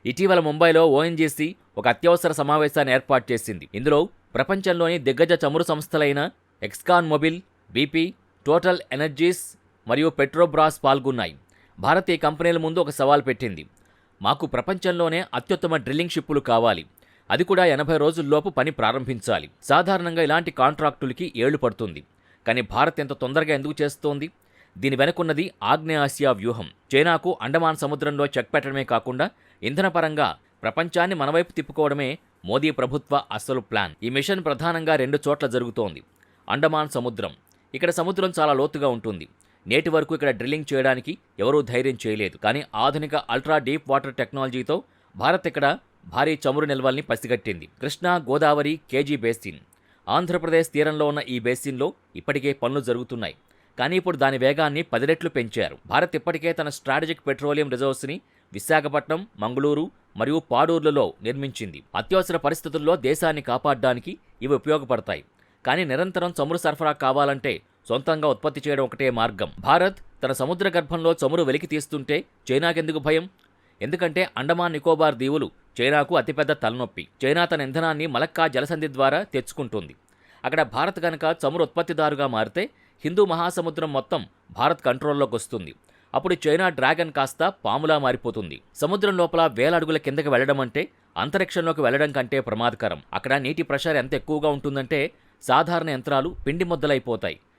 ఇటీవల ముంబైలో ఓఎన్జీసీ ఒక అత్యవసర సమావేశాన్ని ఏర్పాటు చేసింది. ఇందులో ప్రపంచంలోని దిగ్గజ చమురు సంస్థలైన ఎక్స్కాన్ మొబిల్, బీపీ, టోటల్ ఎనర్జీస్ మరియు పెట్రోబ్రాస్ పాల్గొన్నాయి. భారత్ ఈ కంపెనీల ముందు ఒక సవాల్ పెట్టింది. మాకు ప్రపంచంలోనే అత్యుత్తమ డ్రిల్లింగ్ షిప్పులు కావాలి, అది కూడా 80 రోజుల్లోపు పని ప్రారంభించాలి. సాధారణంగా ఇలాంటి కాంట్రాక్టులకి ఏళ్లు పడుతుంది. కానీ భారత్ ఎంత తొందరగా ఎందుకు చేస్తోంది? దీని వెనుకున్నది ఆగ్నేయాసియా వ్యూహం. చైనాకు అండమాన్ సముద్రంలో చెక్ పెట్టడమే కాకుండా ఇంధనపరంగా ప్రపంచాన్ని మనవైపు తిప్పుకోవడమే మోదీ ప్రభుత్వ అసలు ప్లాన్. ఈ మిషన్ ప్రధానంగా 2 చోట్ల జరుగుతోంది. అండమాన్ సముద్రం. ఇక్కడ సముద్రం చాలా లోతుగా ఉంటుంది. నేటి వరకు ఇక్కడ డ్రిల్లింగ్ చేయడానికి ఎవరూ ధైర్యం చేయలేదు. కానీ ఆధునిక అల్ట్రా డీప్ వాటర్ టెక్నాలజీతో భారత్ ఇక్కడ భారీ చమురు నిల్వల్ని పసిగట్టింది. Krishna, Godavari, KG basin. ఆంధ్రప్రదేశ్ తీరంలో ఉన్న ఈ బేసిన్లో ఇప్పటికే పనులు జరుగుతున్నాయి. కానీ ఇప్పుడు దాని వేగాన్ని 10 రెట్లు పెంచారు. భారత్ ఇప్పటికే తన స్ట్రాటజిక్ పెట్రోలియం రిజర్వ్స్ని విశాఖపట్నం, మంగళూరు మరియు పాడూర్లలో నిర్మించింది. అత్యవసర పరిస్థితుల్లో దేశాన్ని కాపాడడానికి ఇవి ఉపయోగపడతాయి. కానీ నిరంతరం చమురు సరఫరా కావాలంటే సొంతంగా ఉత్పత్తి చేయడం ఒకటే మార్గం. భారత్ తన సముద్ర గర్భంలో చమురు వెలికి తీస్తుంటే చైనాకెందుకు భయం? ఎందుకంటే అండమాన్ నికోబార్ దీవులు చైనాకు అతిపెద్ద తలనొప్పి. చైనా తన ఇంధనాన్ని మలక్కా జలసంధి ద్వారా తెచ్చుకుంటుంది. అక్కడ భారత్ గనక చమురు ఉత్పత్తిదారుగా మారితే హిందూ మహాసముద్రం మొత్తం భారత్ కంట్రోల్లోకి వస్తుంది. అప్పుడు చైనా డ్రాగన్ కాస్త పాములా మారిపోతుంది. సముద్రం లోపల వేల అడుగుల కిందకి వెళ్లడం అంటే అంతరిక్షంలోకి వెళ్లడం కంటే ప్రమాదకరం. అక్కడ నీటి ప్రెషర్ ఎంత ఎక్కువగా ఉంటుందంటే సాధారణ యంత్రాలు పిండి ముద్దలైపోతాయి.